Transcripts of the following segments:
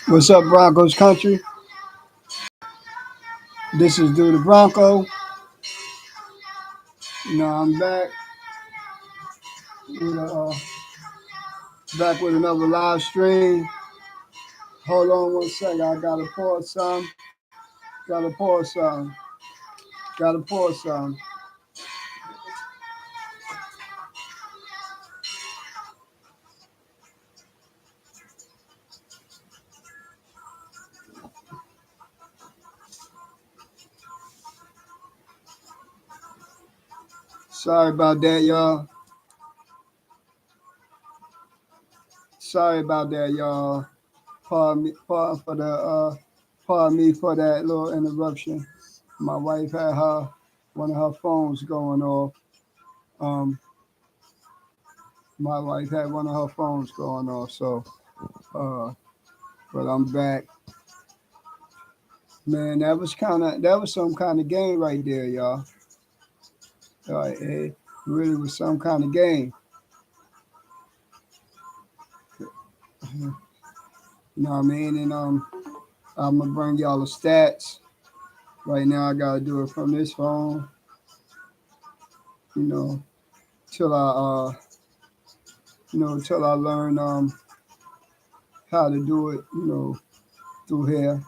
What's up, Broncos country? This is Do the Bronco. I'm with a, uh, back with another live stream. Hold on one second. I gotta pause some. Gotta pause some. Gotta pause some. Sorry about that, y'all. Sorry about that, y'all. Pardon me for that little interruption. My wife had one of her phones going off. Um, my wife had one of her phones going off, so uh, but I'm back. Man, that was some kind of game right there, y'all. It really was some kind of game. You know what I mean? And I'm gonna bring y'all the stats. Right now I gotta do it from this phone, you know, till till I learn how to do it, through here,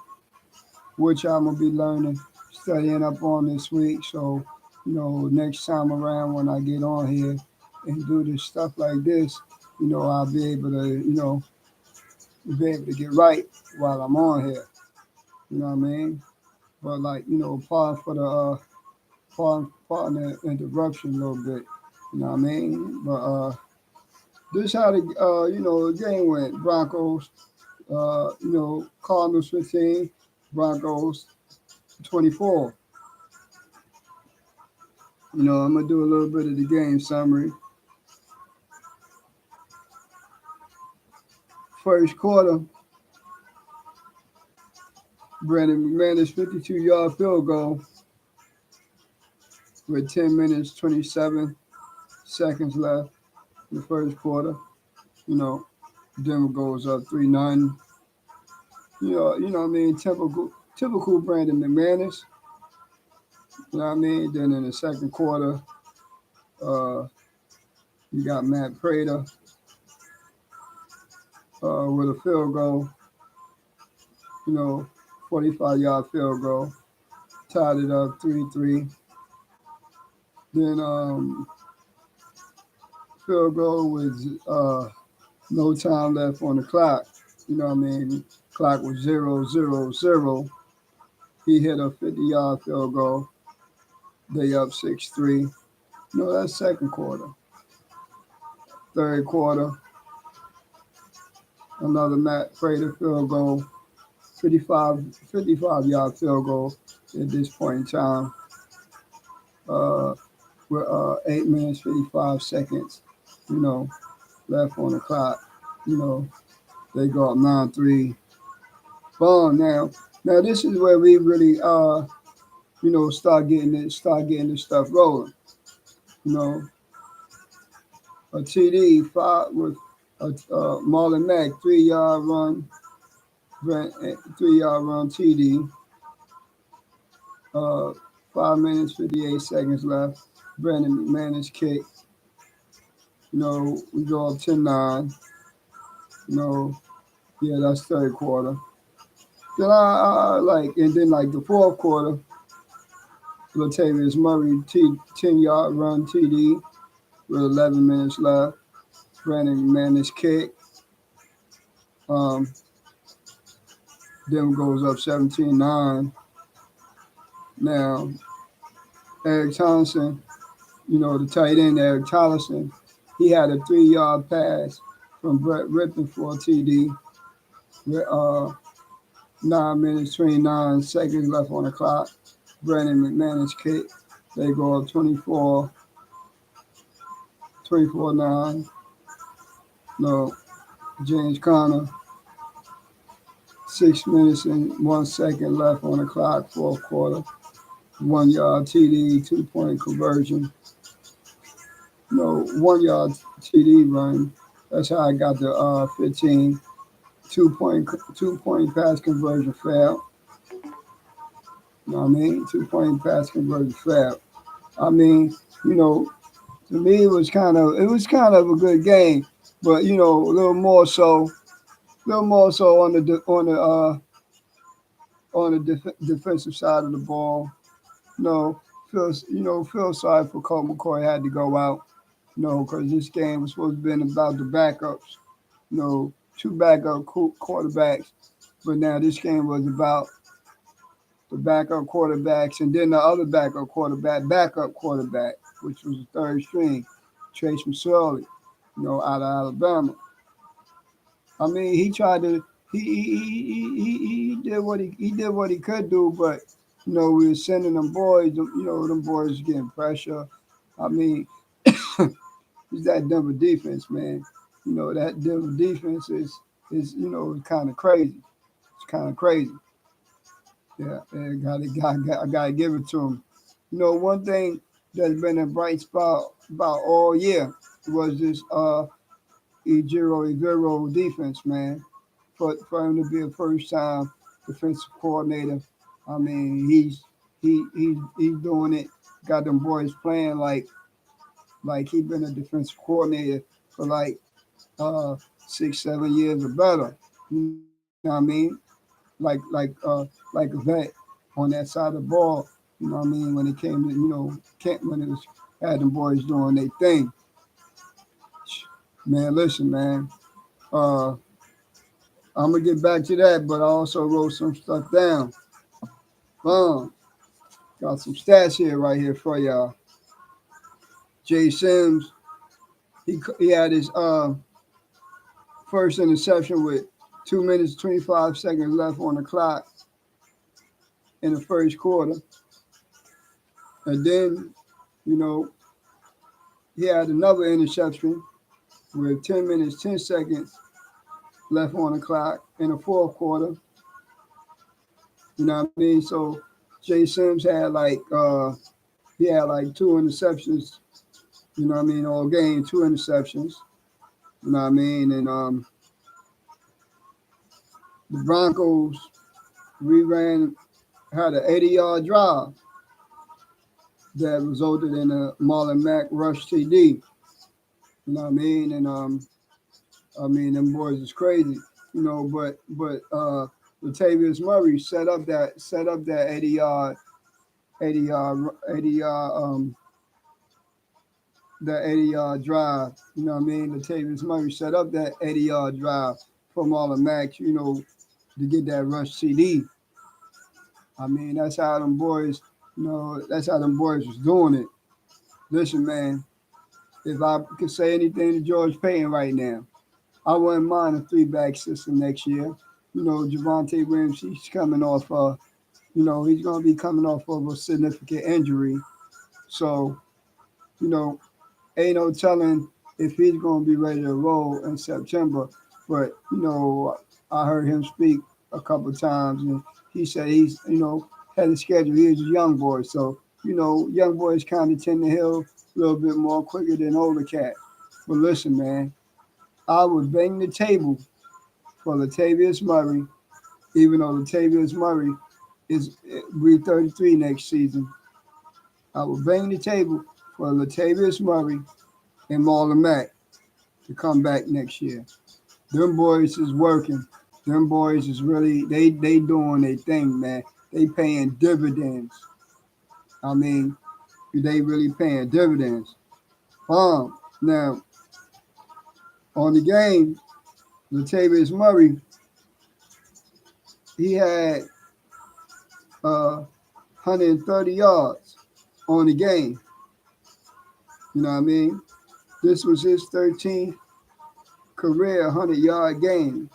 which I'm gonna be learning, studying up on this week. So, next time around when I get on here and do this stuff like this, I'll be able to, be able to get right while I'm on here. You know what I mean? But like, pardon for the pardon the interruption a little bit. You know what I mean? But this how the the game went. Broncos, Cardinals 15, Broncos 24. I'm gonna do a little bit of the game summary. First quarter, Brandon McManus 52-yard field goal with 10 minutes 27 seconds left in the first quarter. You know, Denver goes up 3-0. What I mean, typical Brandon McManus. You know what I mean? Then in the second quarter, uh, you got Matt Prater with a field goal, 45-yard field goal, tied it up 3-3. Then field goal with no time left on the clock. You know what I mean? Clock was 0-0-0. He hit a 50-yard field goal. They up 6-3. That's second quarter. Third quarter, another Matt Prater field goal, 55-yard field goal at this point in time. With 8 minutes, 55 seconds, left on the clock. They go up 9-3. Boom, now this is where we really start getting this stuff rolling. A TD five with a Marlon Mack 3-yard run, 3-yard run TD. 5 minutes 58 seconds left. Brandon McManus kick. We go up 10-9. That's third quarter. Then and then like the fourth quarter, Latavius Murray 10-yard run TD with 11 minutes left. Brandon McManus kick. Then goes up 17-9. Now, Eric Thompson, the tight end, Eric Tollison, he had a 3-yard pass from Brett Rippon for a TD with 9 minutes, 29 seconds left on the clock. Brandon McManus kick. They go up 24-9. No, James Conner, 6 minutes and 1 second left on the clock, fourth quarter. 1-yard TD, 2-point conversion. 1-yard TD run. That's how I got the 15. two point pass conversion failed. You know what I mean? 2 point pass conversion failed. I mean, you know, to me it was kind of a good game, but a little more so on the defensive side of the ball. No, feel sorry for Colt McCoy had to go out. No, because this game was supposed to be about the backups. No, two backup quarterbacks, but now this game was about the backup quarterbacks and then the other backup quarterback, which was the third string, Trace McSorley, out of Alabama. I mean, he tried to he did what he could do, but we were sending them boys. Them boys getting pressure. I mean, it's that Denver defense, man. That Denver defense is kind of crazy. It's kind of crazy. Yeah, I gotta give it to him. One thing that's been a bright spot about all year was this Ejiro defense, man. For him to be a first time defensive coordinator, I mean he's doing it. Got them boys playing like he been a defensive coordinator for like 6 7 years or better. You know what I mean? Like a vet on that side of the ball. You know what I mean? When it came to when it was had them boys doing their thing. Man, listen, man. Uh, I'm gonna get back to that, but I also wrote some stuff down. Um, got some stats here right here for y'all. Jay Sims, he had his first interception with 2 minutes 25 seconds left on the clock in the first quarter, and then you know he had another interception with 10 minutes 10 seconds left on the clock in the fourth quarter. You know what I mean? So Jay Sims had like two interceptions. You know what I mean? All game, two interceptions. You know what I mean? And the Broncos reran had an 80-yard drive that resulted in a Marlon Mack rush TD. You know what I mean? And I mean them boys is crazy. But Latavius Murray set up that 80-yard drive. You know what I mean? Latavius Murray set up that 80-yard drive for Marlon Mack, to get that rush CD. I mean, that's how them boys was doing it. Listen, man, if I could say anything to George Payton right now, I wouldn't mind a three-back system next year. Javante Williams, he's going to be coming off of a significant injury. So, you know, ain't no telling if he's going to be ready to roll in September. But, I heard him speak a couple of times, and he said he's, had a schedule. He's a young boy. So, young boys kind of tend to heal a little bit more quicker than older cats. But listen, man, I would bang the table for Latavius Murray, even though Latavius Murray is be 33 next season. I would bang the table for Latavius Murray and Marlon Mack to come back next year. Them boys is working. Them boys is really they doing their thing, man. They paying dividends. I mean, they really paying dividends. Now on the game, Latavius Murray, he had 130 yards on the game. You know what I mean? This was his 13th career 100-yard game.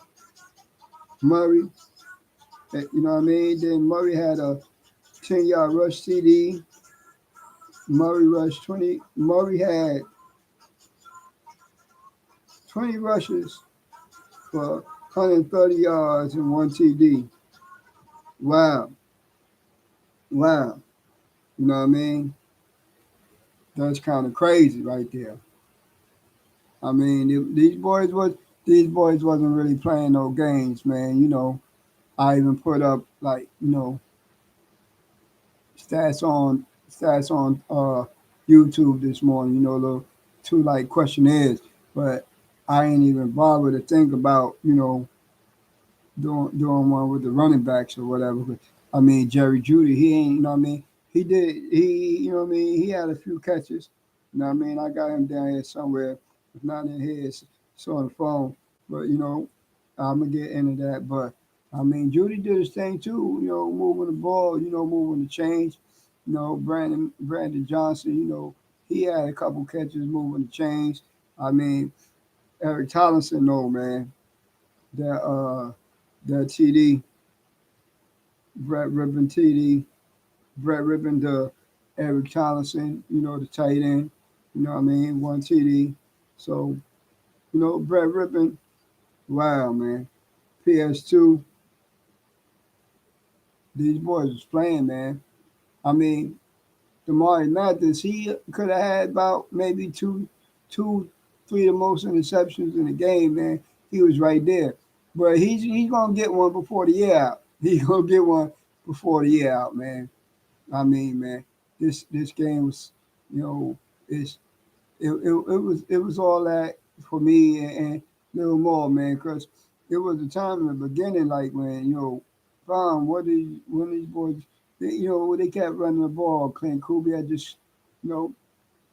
Murray, you know what I mean? Then Murray had a 10-yard rush CD. Murray rushed 20. Murray had 20 rushes for 130 yards and one TD. Wow. Wow. You know what I mean? That's kind of crazy right there. I mean, these boys these boys wasn't really playing no games, man. I even put up like stats on YouTube this morning. The two like questionnaires, but I ain't even bother to think about doing one with the running backs or whatever. But, I mean, Jerry Judy, he ain't, he did, he had a few catches. I got him down here somewhere. If not in here, it's on the phone. But, I'm going to get into that. But, Judy did his thing too, moving the ball, moving the chains. Brandon Johnson, he had a couple catches moving the chains. I mean, Eric Tomlinson, no, man. That, that TD, Brett Rippon TD, Brett Rippon to Eric Tomlinson, the tight end, one TD. So, Brett Rippon, wow, man. PS2, these boys was playing, man. I mean, Damari Mathis, he could have had about maybe two, three of the most interceptions in the game, man. He was right there. But he's gonna get one before the year out. He's gonna get one before the year out, man. Man, this game was, you know, it's it was all that for me and a little more, man, because it was a time in the beginning, like when when these boys, when they kept running the ball, Clint Kubiak just, you know,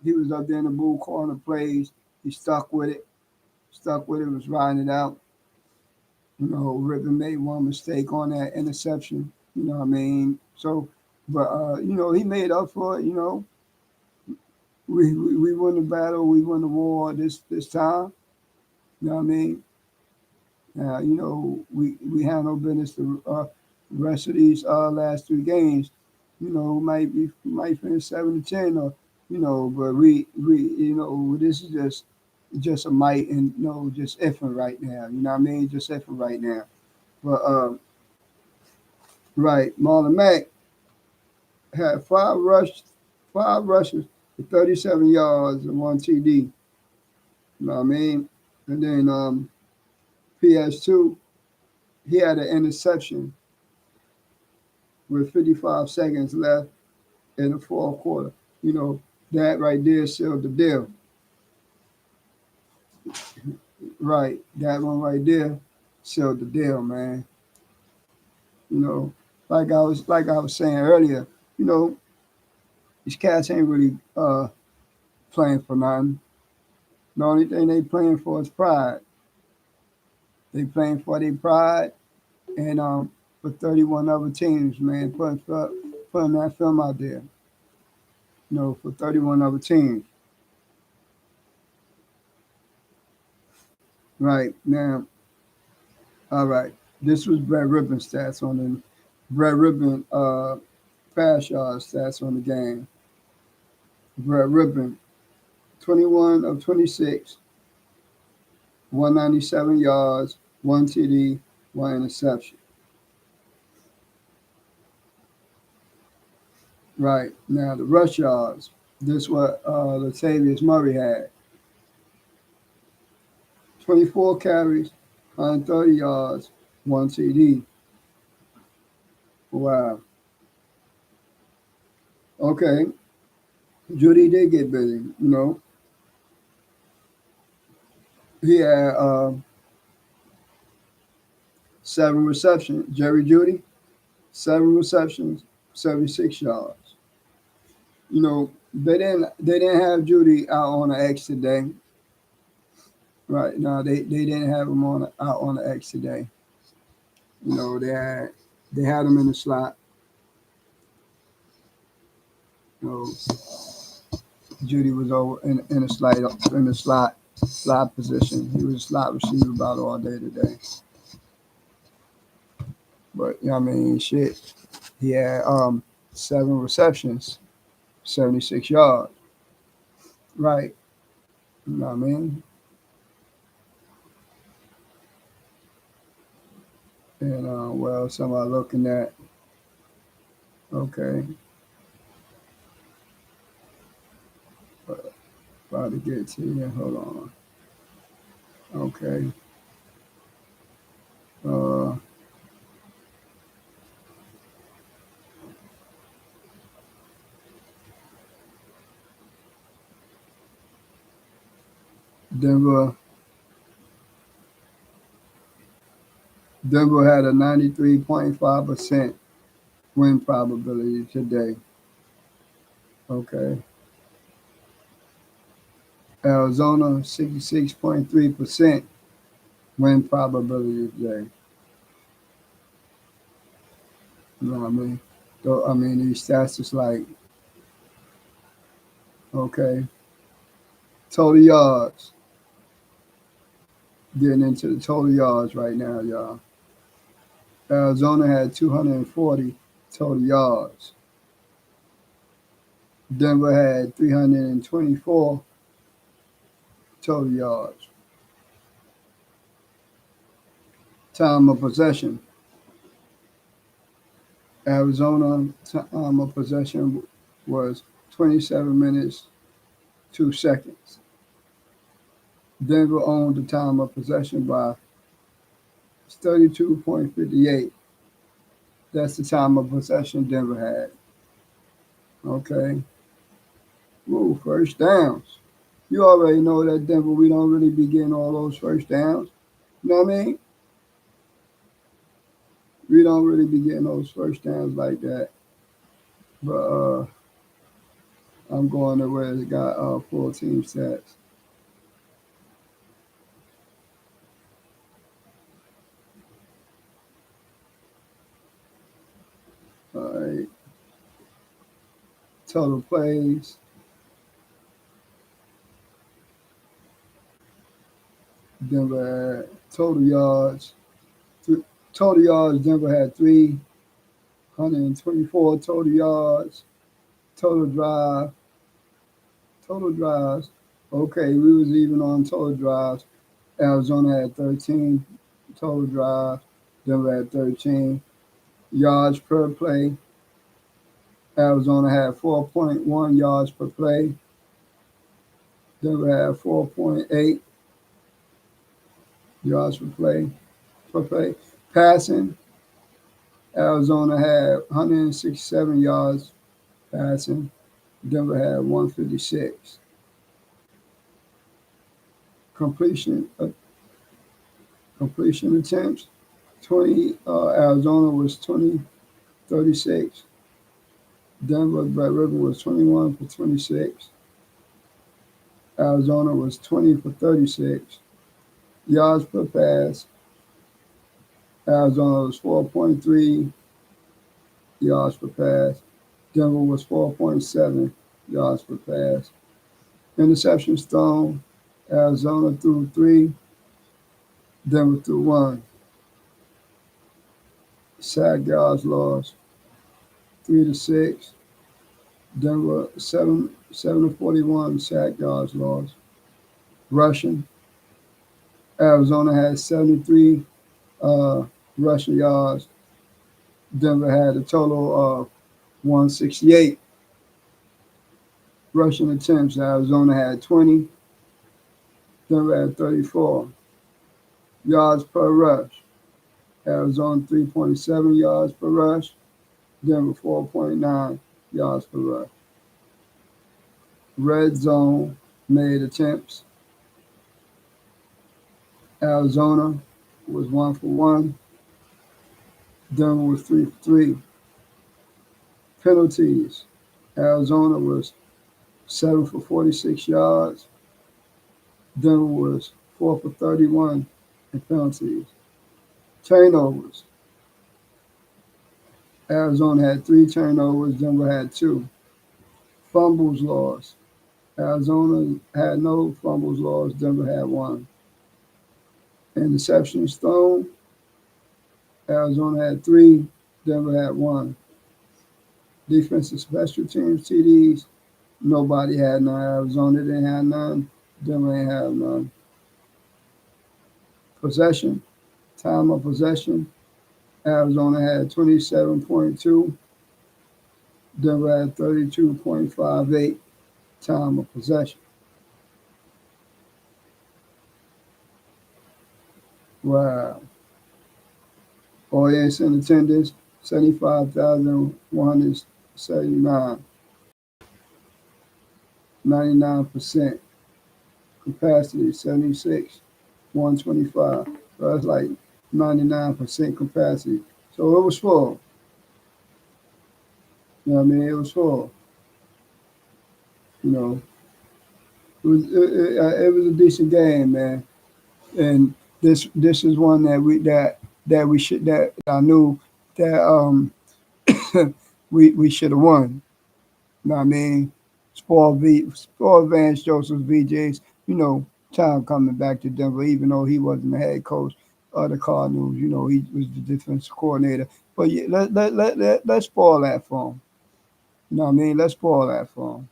he was up there in the blue corner plays, he stuck with it, was riding it out. Rippon made one mistake on that interception. So, but he made up for it. We won the battle, we won the war this time. You know what I mean? We have no business to the rest of these last three games. Might finish 7-10 or but this is just a might and just effing right now. You know what I mean? Just effing right now. But right, Marlon Mack had five rushes for 37 yards and one TD. You know what I mean? And then PS2, he had an interception with 55 seconds left in the fourth quarter. That right there sealed the deal. Right, that one right there sealed the deal, man. You know, like I was saying earlier, you know, these cats ain't really playing for nothing. The only thing they playing for is pride. They playing for their pride and for 31 other teams, man, putting that film out there. For 31 other teams. Right now, all right. This was Brett Rippon stats on the Brett Rippon pass yard stats on the game. Brett Rippon, 21 of 26, 197 yards, one TD, one interception. Right now, the rush yards. This what Latavius Murray had. 24 carries, 130 yards, one TD. Wow. Okay. Judy did get busy. He had seven receptions. Jerry Judy, seven receptions, 76 yards. They didn't have Judy out on the X today. Right. No, they didn't have him out on the X today. They had him in the slot. You know, Judy was over in the slot position. He was a slot receiver about all day today. But shit. He had seven receptions, 76 yards. Right. You know what I mean? And what else am I looking at? Okay. About to get to you. Hold on. Okay. Denver Denver had a 93.5% win probability today. Okay. Arizona 66.3% win probability today. You know what I mean? Though I mean these stats is like, okay. Total yards. Getting into the total yards right now, y'all. Arizona had 240 total yards. Denver had 324 total yards. Time of possession. Arizona time of possession was 27 minutes, 2 seconds. Denver owned the time of possession by 32.58. That's the time of possession Denver had. Okay. Ooh, first downs. You already know that Denver, we don't really be getting all those first downs. You know what I mean? We don't really be getting those first downs like that. But I'm going to where it got full team stats. All right. Total plays. Denver had total yards. Total yards, Denver had 324 total yards. Total drive. Total drives. Okay, we was even on total drives. Arizona had 13 total drives. Denver had 13. Yards per play. Arizona had 4.1 yards per play. Denver had 4.8 yards per play. Passing, Arizona had 167 yards passing. Denver had 156. Completion completion attempts, 20. Arizona was 20-36. Denver, Brett River was 21 for 26. Arizona was 20 for 36. Yards per pass, Arizona was 4.3 yards per pass. Denver was 4.7 yards per pass. Interceptions thrown, Arizona threw 3, Denver threw 1. Sack yards lost, 3-6. Denver 7 to 41 sack yards lost. Rushing, Arizona had 73 rushing yards. Denver had a total of 168 rushing attempts. Arizona had 20. Denver had 34. Yards per rush. Arizona 3.7 yards per rush. Denver 4.9 yards per rush. Red zone made attempts. Arizona was 1 for 1. Denver was 3 for 3. Penalties. Arizona was 7 for 46 yards. Denver was 4 for 31 in penalties. Turnovers. Arizona had 3 turnovers. Denver had 2. Fumbles lost. Arizona had no fumbles lost. Denver had 1. Interceptions thrown. Arizona had 3. Denver had 1. Defensive special teams TDs. Nobody had none. Arizona didn't have none. Denver ain't have none. Possession. Time of possession. Arizona had 27.2. Denver had 32.58 time of possession. Wow. Audience in attendance, 75,179. 99% capacity, 76, 125. So that's like 99% capacity. So it was full. You know what I mean? It was full. You know, it was a decent game, man. And this is one that we should that I knew that we should have won. You know what I mean? Spoiled Vance Joseph VJs, you know, time coming back to Denver, even though he wasn't the head coach of the Cardinals, you know, he was the defensive coordinator. But yeah, let's spoil that for him. You know what I mean? Let's spoil that for him.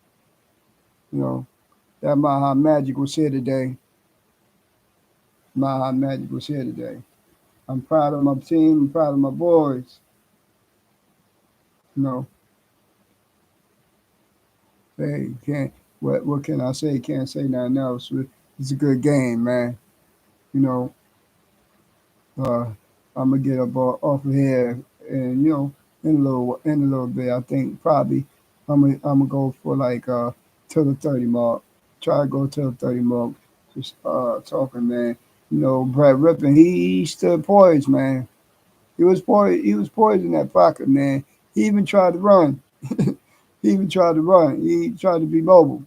You know, that Maha Magic was here today. Maha Magic was here today. I'm proud of my team. I'm proud of my boys. You know, hey, can't what can I say? Can't say nothing else. It's a good game, man. You know, uh, I'm gonna get up off of here, and you know, in a little bit, I think probably I'm gonna go for like till the 30 mark. Try to go till the 30 mark. Just talking, man. You know, Brad Rippon, he stood poised, man. He was poised. He was poised in that pocket, man. He even tried to run. He even tried to run. He tried to be mobile.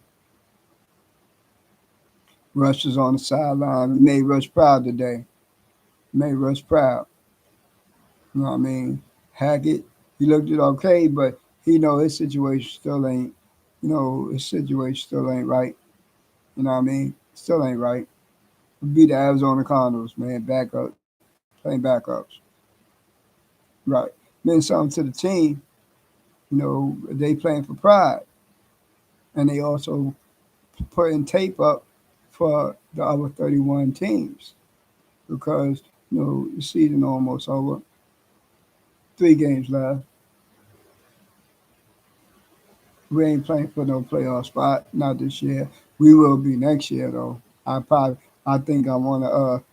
Rush was on the sideline. He made Rush proud today. Made Rush proud. You know what I mean? Hackett, he looked it okay, but he know his situation still ain't, you know, his situation still ain't right. You know what I mean? Still ain't right. We beat the Arizona Cardinals, man. Backup, playing backups. Right. Meant something to the team. You know, they playing for pride. And they also putting tape up for the other 31 teams because, you know, the season almost over. 3 games left. We ain't playing for no playoff spot, not this year. We will be next year though. I think I want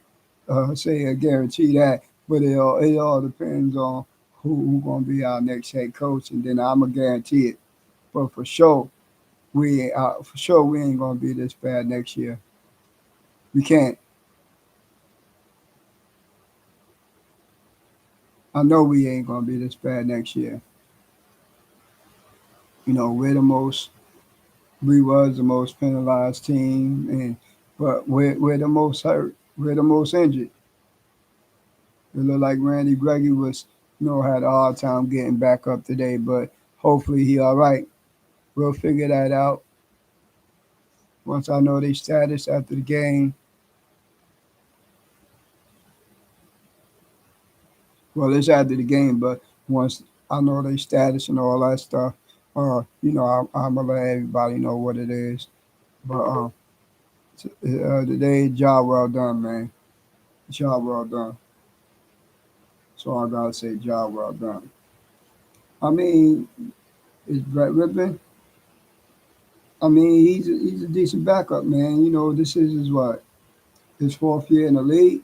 to say a guarantee that, but it all depends on who gonna be our next head coach, and then I'm gonna guarantee it. But for sure we ain't gonna be this bad next year. We can't. I know we ain't gonna be this bad next year. You know, we was the most penalized team, and but we're the most hurt. We're the most injured. It looked like Randy Gregory was, you know, had a hard time getting back up today, but hopefully he all right. We'll figure that out once I know their status after the game. Well, it's after the game, but once I know their status and all that stuff, you know, I'm gonna let everybody know what it is. But today, job well done, man. Job well done. So I gotta say, job well done. I mean, is Brett Rippon? I mean, he's a decent backup, man. You know, this is his what, his 4th year in the league.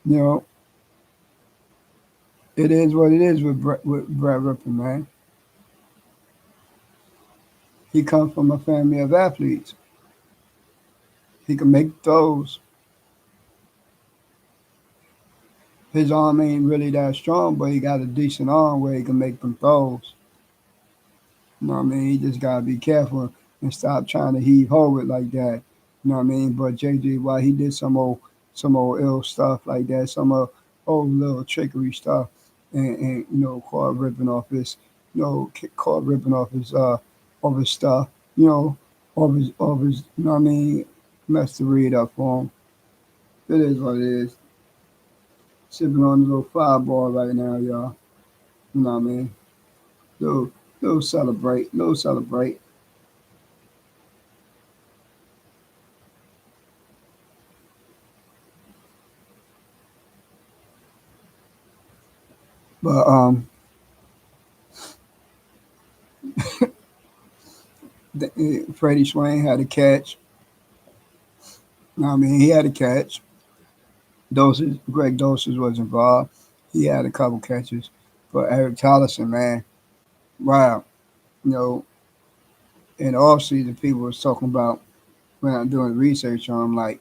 You know, it is what it is with Brett Rippon, man. He comes from a family of athletes. He can make throws. His arm ain't really that strong, but he got a decent arm where he can make them throws. You know what I mean? He just gotta be careful and stop trying to heave ho it like that. You know what I mean? But JJ Watt, he did some old ill stuff like that, some old little trickery stuff, and you know, caught ripping off his stuff, you know, off his, you know what I mean? Messed the read up for him. It is what it is. Sipping on a little fireball right now, y'all. You know what I mean? Little, little celebrate. But Freddie Swain had a catch. You know what I mean? He had a catch. Greg Doses was involved. He had a couple catches. But Eric Tollison, man, wow. You know, in the offseason, people was talking about when I'm doing research on him. Like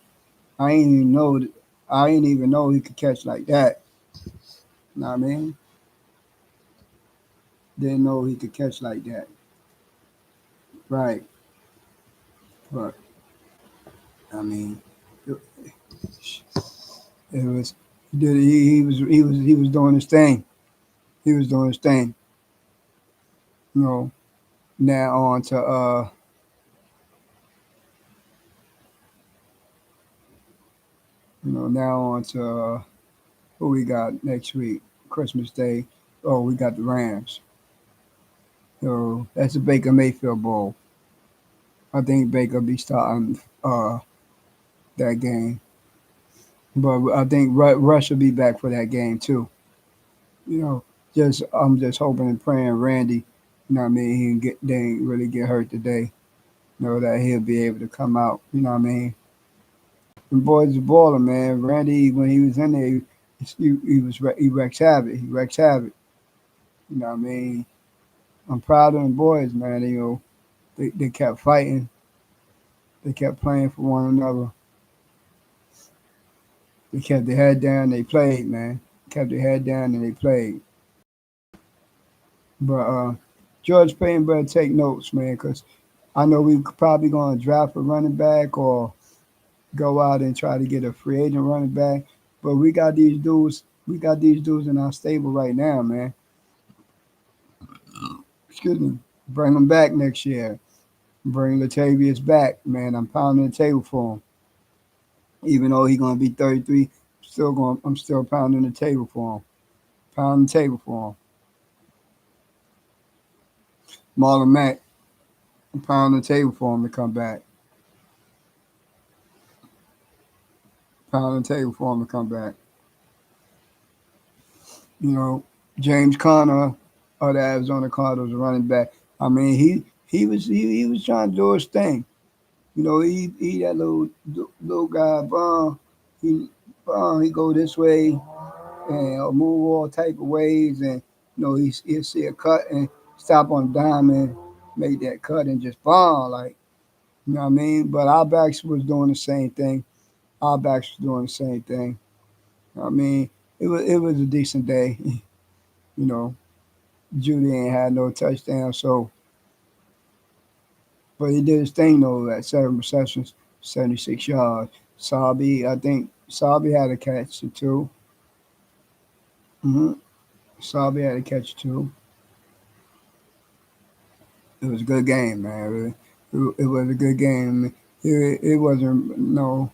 I ain't even know I ain't even know he could catch like that. You know what I mean? Didn't know he could catch like that. Right. But I mean, it, it was he was doing his thing. He was doing his thing. You know. Now on to now on to who we got next week, Christmas Day. Oh, we got the Rams. So that's the Baker Mayfield Bowl. I think Baker be starting that game, but I think Rush will be back for that game too. You know, just I'm just hoping and praying Randy. You know what I mean? He can get they ain't really get hurt today. You know that he'll be able to come out. You know what I mean? The boys is balling, man. Randy when he was in there, he wrecks havoc. He wrecks havoc. You know what I mean? I'm proud of them boys, man. They kept fighting. They kept playing for one another. They kept their head down. They played, man. Kept their head down and they played. But George Payton better take notes, man, because I know we probably going to draft a running back or go out and try to get a free agent running back. But we got these dudes. We got these dudes in our stable right now, man. Excuse me. Bring them back next year. Bring Latavius back, man. I'm pounding the table for him. Even though he's gonna be 33, I'm still pounding the table for him. Pounding the table for him. Marlon Mack, I'm pounding the table for him to come back. Pounding the table for him to come back. You know, James Conner of the Arizona Cardinals running back. I mean, he was trying to do his thing. You know, he that little guy, he go this way and move all type of ways, and he'll see a cut and stop on a dime and make that cut and just bomb like you know what I mean. But our backs was doing the same thing. Our backs was doing the same thing. I mean, it was a decent day. You know, Judy ain't had no touchdown, so but he did his thing though at 7 receptions, 76 yards. I think Sabi had a catch or two. Mm-hmm. Sabi had a catch too. It was a good game, man. Really. It was a good game. It wasn't no.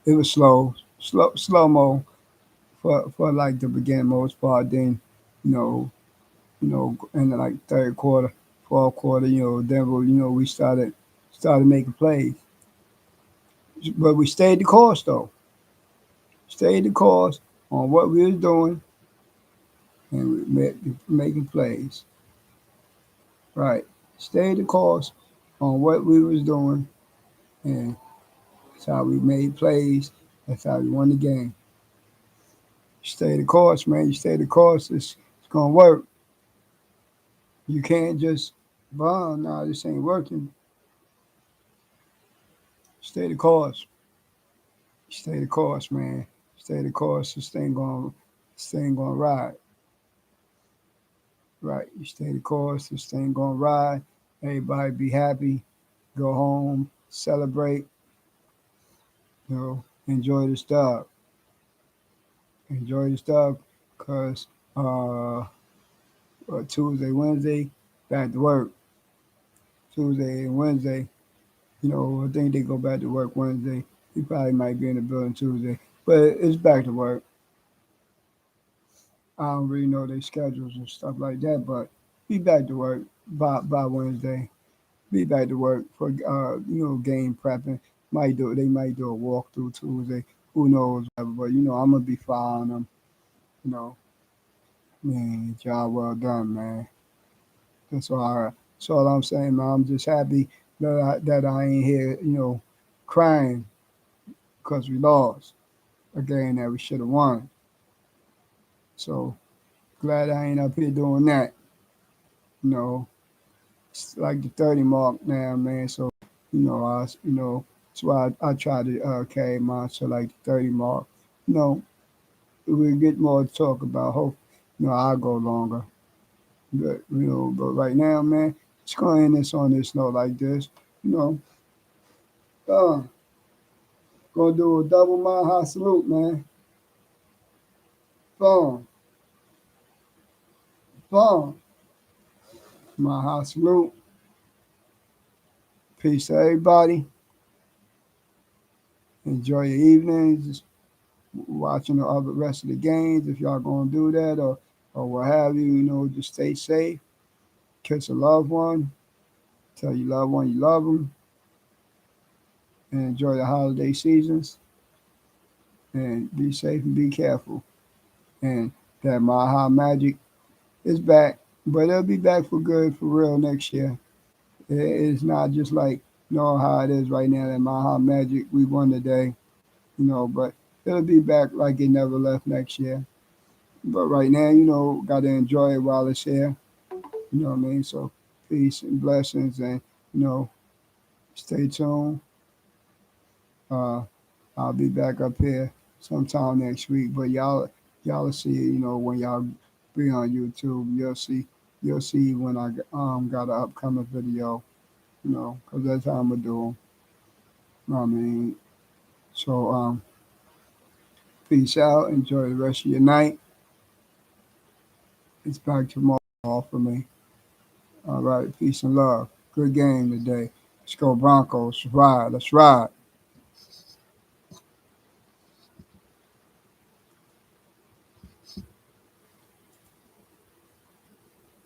It was slow mo for like the beginning most part. Then, you know, in the like third quarter, fourth quarter, Denver, we started making plays, but we stayed the course though. Stayed the course on what we was doing, and we making plays. Right. Stayed the course on what we was doing, and that's how we made plays. That's how we won the game. You stay the course, man. You stay the course. It's gonna work. You can't just bomb. No, this ain't working. Stay the course. Stay the course, man. Stay the course. This thing gonna ride. Right. You stay the course. This thing gonna ride. Everybody be happy. Go home. Celebrate. Enjoy the stuff. Enjoy the stuff, cause uh, Tuesday, Wednesday, back to work. Tuesday and Wednesday, I think they go back to work Wednesday. He probably might be in the building Tuesday, but it's back to work. I don't really know their schedules and stuff like that, but be back to work by Wednesday. Be back to work for game prepping. They might do a walkthrough Tuesday. Who knows? But I'm gonna be following them. You know, man, job well done, man. That's all I'm saying, man. I'm just happy that I ain't here, crying because we lost a game that we should have won. So glad I ain't up here doing that. You know, it's like the 30 mark now, man. So I That's why I try to carry mine to like the 30 mark. You know, we get more to talk about. Hope, I'll go longer. But right now, man, just go end this on this note like this. You know, uh, gonna do a double mile high salute, man. Boom, boom. My high salute. Peace to everybody. Enjoy your evenings. Watching the other rest of the games if y'all gonna do that or what have you. Just stay safe. Kiss a loved one. Tell your loved one you love them. And enjoy the holiday seasons. And be safe and be careful. And that Maha Magic is back, but it'll be back for good for real next year. It's not just like how it is right now. That Maha Magic we won today, but it'll be back like it never left next year. But right now, got to enjoy it while it's here. You know what I mean? So peace and blessings, and you know, stay tuned. Uh, I'll be back up here sometime next week. But y'all will see it. When y'all be on YouTube, you'll see when I got an upcoming video. Cause that's how I'm gonna do 'em. You know what I mean? So peace out. Enjoy the rest of your night. It's back tomorrow for me. All right, peace and love. Good game today. Let's go Broncos. Let's ride. Let's ride.